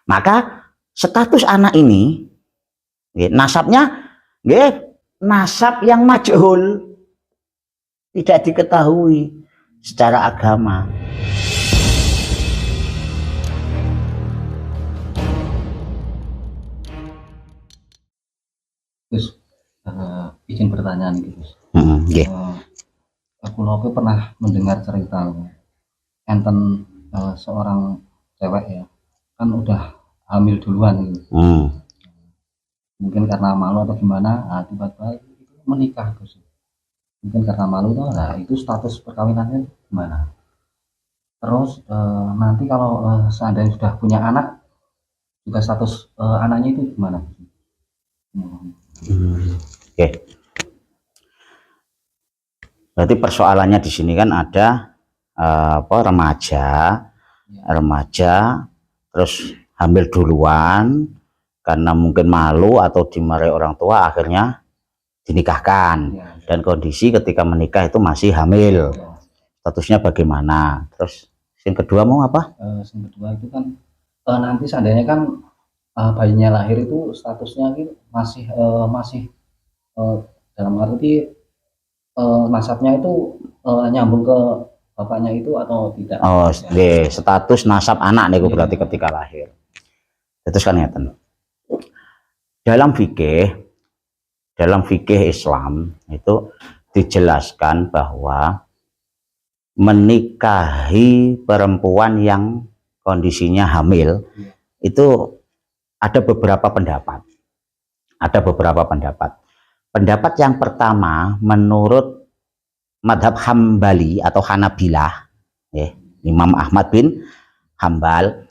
Maka status anak ini nasabnya nasab yang majhul, tidak diketahui secara agama. Gus, izin pertanyaan Gus. Aku pernah mendengar cerita enten seorang cewek ya, kan udah hamil duluan gitu. Mungkin karena malu atau gimana, tiba-tiba menikah Gus. Mungkin karena malu tuh, itu status perkawinannya gimana? Terus nanti kalau seandainya sudah punya anak, juga status anaknya itu gimana? Oke. Berarti persoalannya di sini kan ada remaja, terus hamil duluan karena mungkin malu atau dimarahi orang tua, akhirnya dinikahkan. Dan kondisi ketika menikah itu masih hamil. Statusnya bagaimana? Terus yang kedua mau apa? Yang kedua itu kan nanti seandainya kan bayinya lahir itu statusnya gitu masih dalam arti nasabnya itu nyambung ke bapaknya itu atau tidak? Status nasab anak nih berarti ketika lahir. Terus kan ya, dalam fikih Islam itu dijelaskan bahwa menikahi perempuan yang kondisinya hamil itu ada beberapa pendapat. Pendapat yang pertama menurut madhab Hambali atau Hanabilah, Imam Ahmad bin Hambal,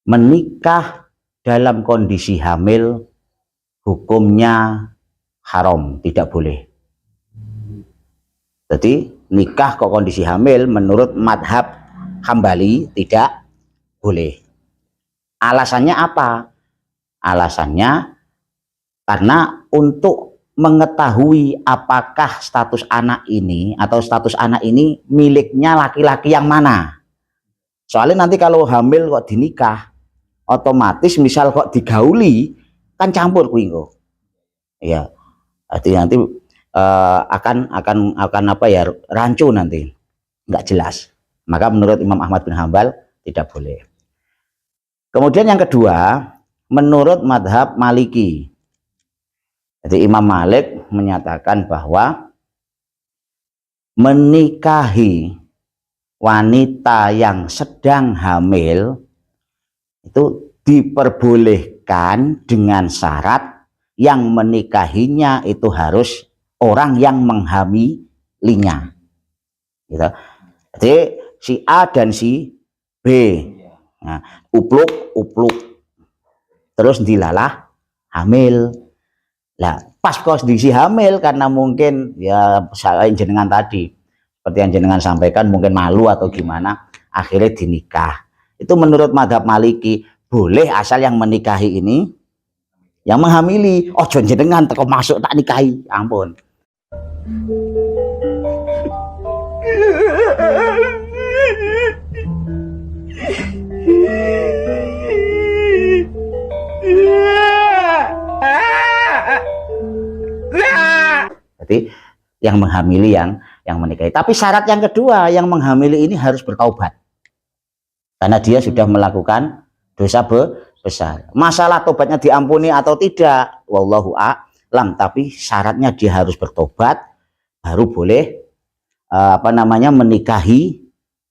menikah dalam kondisi hamil hukumnya haram, tidak boleh. Jadi nikah kok kondisi hamil menurut madhab Hambali tidak boleh. Alasannya apa? Alasannya karena untuk mengetahui apakah status anak ini miliknya laki-laki yang mana. Soalnya nanti kalau hamil kok dinikah, otomatis misal kok digauli kan campur kuwi kok. Ya. Nanti akan apa ya, rancu nanti. Enggak jelas. Maka menurut Imam Ahmad bin Hambal tidak boleh. Kemudian yang kedua, menurut madhab Maliki. Jadi Imam Malik menyatakan bahwa menikahi wanita yang sedang hamil itu diperbolehkan dengan syarat yang menikahinya itu harus orang yang menghamilinya. Gitu. Jadi si A dan si B, upluk, terus dilalah hamil. Lah pas kondisi hamil karena mungkin ya jenengan tadi seperti yang jenengan sampaikan mungkin malu atau gimana, akhirnya dinikah. Itu menurut madhab Maliki boleh asal yang menikahi ini yang menghamili. Oh jenengan teko masuk tak nikahi, ampun. Jadi yang menghamili yang menikahi. Tapi syarat yang kedua, yang menghamili ini harus bertaubat. Karena dia sudah melakukan dosa besar. Masalah tobatnya diampuni atau tidak, wallahu a'lam, tapi syaratnya dia harus bertobat baru boleh menikahi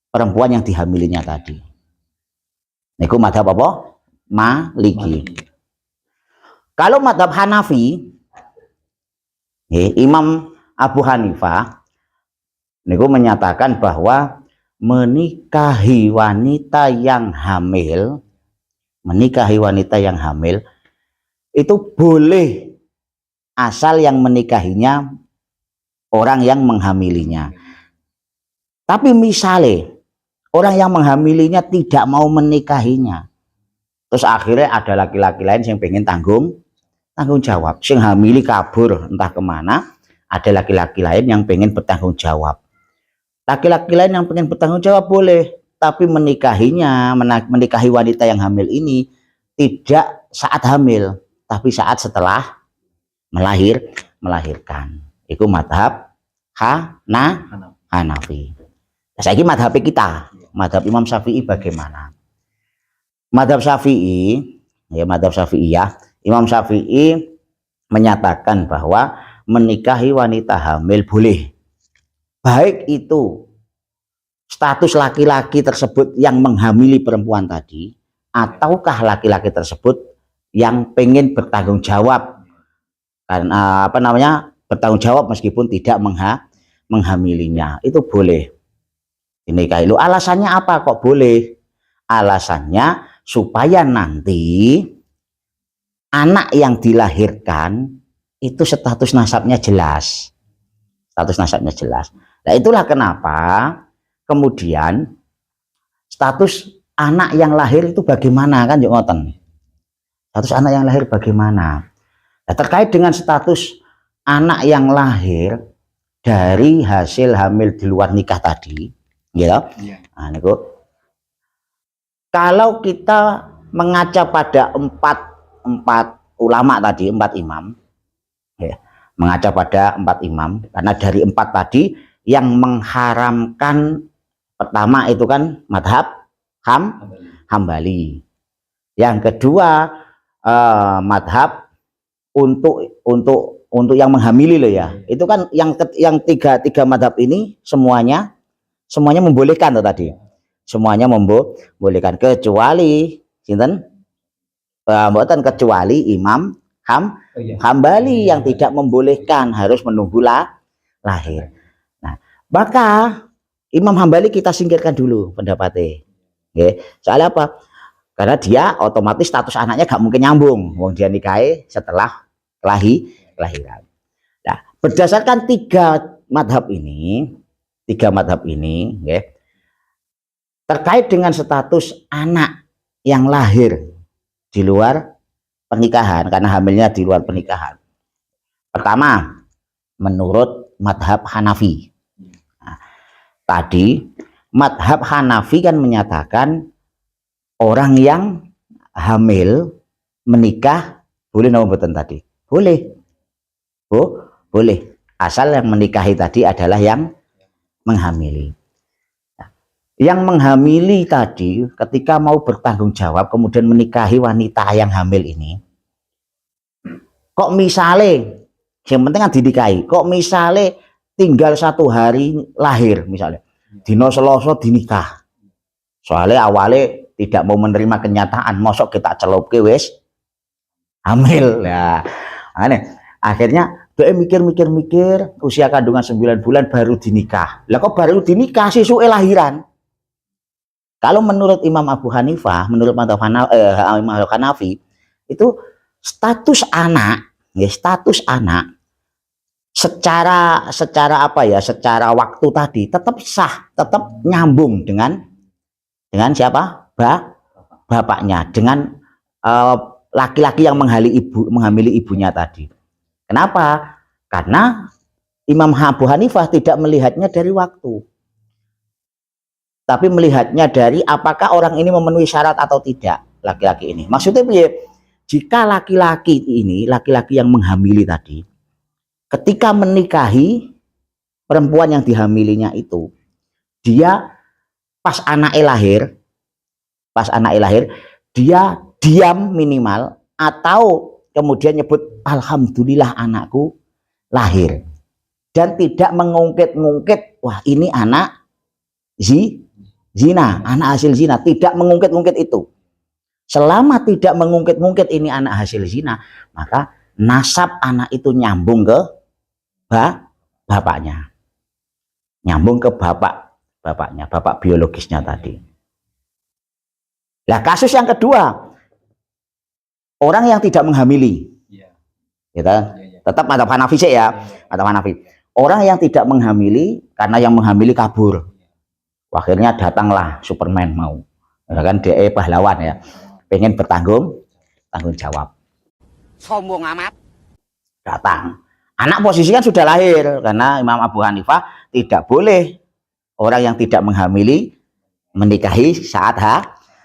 perempuan yang dihamilinya tadi. Niku madhab apa? Maliki. Kalau madhab Hanafi, Imam Abu Hanifah niku menyatakan bahwa menikahi wanita yang hamil itu boleh asal yang menikahinya orang yang menghamilinya. Tapi misalnya orang yang menghamilinya tidak mau menikahinya, terus akhirnya ada laki-laki lain yang pengen tanggung jawab, sing hamili kabur entah kemana, ada laki-laki lain yang pengen bertanggung jawab. Laki-laki lain yang pengen bertanggung jawab boleh, tapi menikahi wanita yang hamil ini tidak saat hamil, tapi saat setelah melahirkan. Itu madhab Hanafi. Saya ini madhab kita, madhab Imam Syafi'i bagaimana? Madhab Syafi'i, ya, Imam Syafi'i menyatakan bahwa menikahi wanita hamil boleh, baik itu status laki-laki tersebut yang menghamili perempuan tadi, ataukah laki-laki tersebut yang pengen bertanggung jawab, karena bertanggung jawab meskipun tidak menghamilinya, itu boleh dinikahi. Lu alasannya apa kok boleh? Alasannya supaya nanti anak yang dilahirkan itu status nasabnya jelas. Nah, itulah kenapa kemudian status anak yang lahir itu bagaimana, kan yuk ngoten. Status anak yang lahir bagaimana? Nah, terkait dengan status anak yang lahir dari hasil hamil di luar nikah tadi, gitu. Nah, niku, kalau kita mengaca pada empat ulama tadi, 4 imam, ya, mengaca pada 4 imam, karena dari 4 tadi yang mengharamkan pertama itu kan madhab Hambali. Yang kedua madhab untuk yang menghamili loh ya. Itu kan yang tiga madhab ini semuanya membolehkan tuh tadi. Semuanya membolehkan kecuali sinten? Mboten, kecuali Imam Hambali yang tidak membolehkan, harus menunggu lahir. Nah, maka Imam Hambali kita singkirkan dulu pendapatnya. Okay. Soalnya apa? Karena dia otomatis status anaknya gak mungkin nyambung. Wong dia nikahi setelah kelahiran. Nah, berdasarkan tiga madhab ini, okay, terkait dengan status anak yang lahir di luar pernikahan, karena hamilnya di luar pernikahan. Pertama, menurut madhab Hanafi. Nah, tadi madhab Hanafi kan menyatakan orang yang hamil menikah boleh, nomboten tadi boleh, boleh, asal yang menikahi tadi adalah yang menghamili. Yang menghamili tadi ketika mau bertanggung jawab kemudian menikahi wanita yang hamil ini, kok misalnya yang penting kan dinikahi, kok misalnya tinggal 1 hari lahir, misalnya dino Selasa dinikah, soalnya awalnya tidak mau menerima kenyataan, mosok kita celupke wis hamil. Nah, akhirnya dia mikir usia kandungan 9 bulan baru dinikah. Lah kok baru dinikah sisuke lahiran? Kalau menurut Imam Abu Hanifah, menurut madhab Hanafi, itu status anak, ya, status anak secara apa ya, secara waktu tadi tetap sah, tetap nyambung dengan siapa? Bapaknya, dengan laki-laki yang menghamili ibunya tadi. Kenapa? Karena Imam Abu Hanifah tidak melihatnya dari waktu, tapi melihatnya dari apakah orang ini memenuhi syarat atau tidak, laki-laki ini. Maksudnya jika laki-laki yang menghamili tadi, ketika menikahi perempuan yang dihamilinya itu, dia pas anaknya lahir, dia diam minimal, atau kemudian nyebut alhamdulillah anakku lahir, dan tidak mengungkit-ungkit wah ini anak zina, anak hasil zina, tidak mengungkit-ungkit itu. Selama tidak mengungkit-ungkit ini anak hasil zina, maka nasab anak itu nyambung ke bapaknya, nyambung ke bapaknya, bapak biologisnya tadi. Nah, kasus yang kedua, orang yang tidak menghamili, tetap madhab Hanafi sih ya, madhab Hanafi. Orang yang tidak menghamili karena yang menghamili kabur, akhirnya datanglah Superman mau, kan dia pahlawan ya, pengen bertanggung jawab. Sombong amat. Datang, anak posisi kan sudah lahir, karena Imam Abu Hanifah tidak boleh orang yang tidak menghamili menikahi saat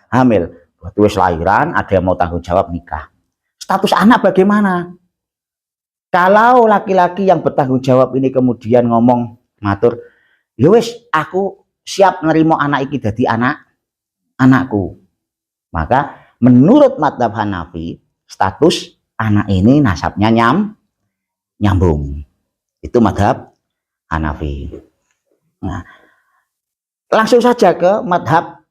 hamil. berarti wis lahiran, ada yang mau tanggung jawab nikah. Status anak bagaimana? Kalau laki-laki yang bertanggung jawab ini kemudian ngomong matur, ya wis aku siap nerimo anak iki dadi anakku. Maka menurut madzhab Hanafi, status anak ini nasabnya nyambung. Itu madzhab Hanafi. Nah, langsung saja ke madzhab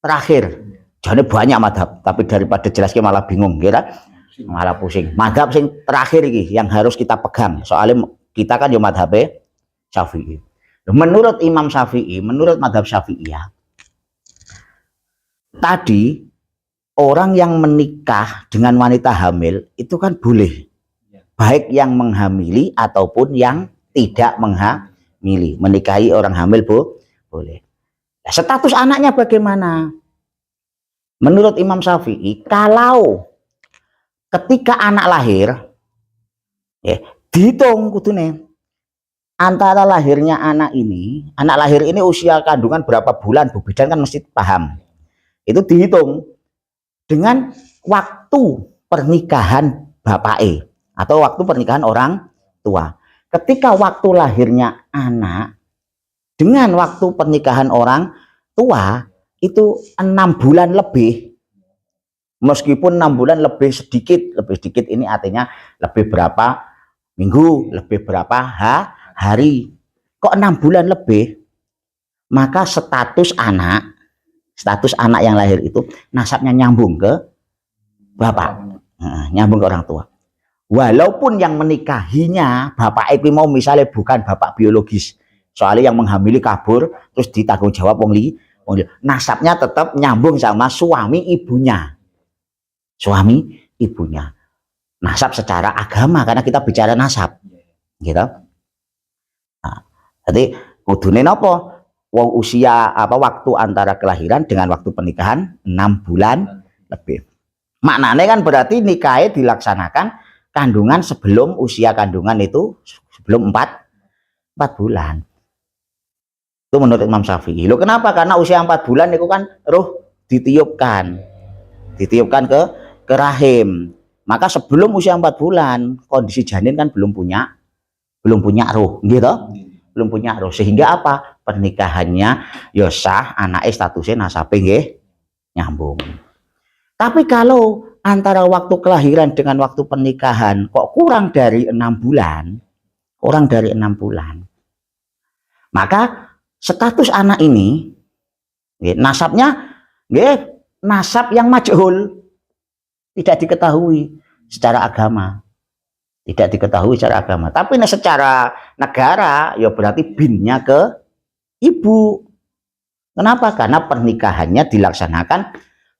terakhir. Jadi banyak madzhab, tapi daripada jelasnya malah bingung, kira malah pusing. Madzhab sing terakhir ini yang harus kita pegang. Soalnya kita kan yo madzhab Syafi'i. Menurut Imam Syafi'i, menurut madzhab Syafi'iyah, tadi orang yang menikah dengan wanita hamil itu kan boleh, baik yang menghamili ataupun yang tidak menghamili, menikahi orang hamil boleh. Nah, status anaknya bagaimana? Menurut Imam Syafi'i, kalau ketika anak lahir, dihitung kudune antara lahirnya anak lahir ini usia kandungan berapa bulan, Bu Bidan kan mesti paham. Itu dihitung dengan waktu pernikahan bapake atau waktu pernikahan orang tua. Ketika waktu lahirnya anak dengan waktu pernikahan orang tua itu 6 bulan lebih. Meskipun 6 bulan lebih sedikit ini artinya lebih berapa minggu, lebih berapa hari. Kok 6 bulan lebih? Maka status anak yang lahir itu nasabnya nyambung ke bapak, nyambung ke orang tua. Walaupun yang menikahinya bapak itu mau misalnya bukan bapak biologis, soalnya yang menghamili kabur terus ditanggung jawab wong li, nasabnya tetap nyambung sama suami ibunya. Nasab secara agama, karena kita bicara nasab, gitu. Nah, jadi kudune napa? Wong usia waktu antara kelahiran dengan waktu pernikahan 6 bulan lebih. Maknanya kan berarti nikahnya dilaksanakan kandungan sebelum usia kandungan itu sebelum 4 bulan. Itu menurut Imam Syafi'i. Loh kenapa? Karena usia 4 bulan itu kan roh ditiupkan ke rahim. Maka sebelum usia 4 bulan kondisi janin kan belum punya roh, gitu. Belum punya roh, sehingga apa? Pernikahannya ya sah, anaknya statusnya nasabe nggih nyambung. Tapi kalau antara waktu kelahiran dengan waktu pernikahan kok kurang dari 6 bulan, maka status anak ini nasabnya nasab yang majhul, tidak diketahui secara agama. Tapi secara negara ya berarti binnya ke ibu. Kenapa? Karena pernikahannya dilaksanakan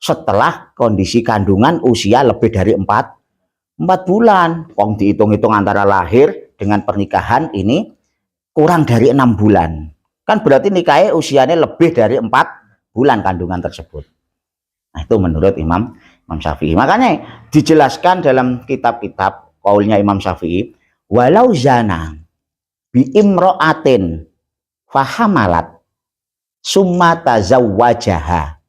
setelah kondisi kandungan usia lebih dari 4 bulan. Wong dihitung-hitung antara lahir dengan pernikahan ini kurang dari 6 bulan. Kan berarti nikahnya usianya lebih dari 4 bulan kandungan tersebut. Nah, itu menurut Imam Syafi'i. Makanya dijelaskan dalam kitab-kitab kaulnya Imam Syafi'i, walau zana bi imro'atin fahamalat summa tazawwajaha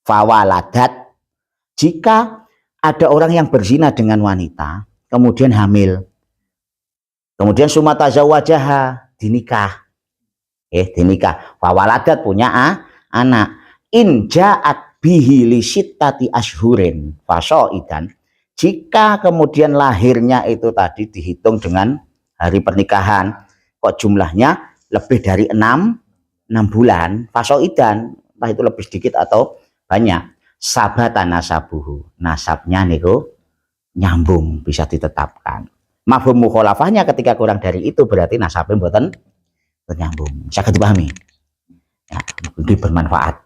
fawaladat, jika ada orang yang berzina dengan wanita kemudian hamil, kemudian summa tazawwajaha dinikah, fawaladat punya anak, in ja'at bihi li sittati ashhurin fasoidan, jika kemudian lahirnya itu tadi dihitung dengan hari pernikahan kok jumlahnya lebih dari 6 bulan, fasoidan, entah itu lebih sedikit atau banyak, sabata nasabuhu, nasabnya niku nyambung, bisa ditetapkan. Mafhum mukhalafahnya ketika kurang dari itu berarti nasabnya mboten nyambung. Saged dipahami? Ya, ini bermanfaat.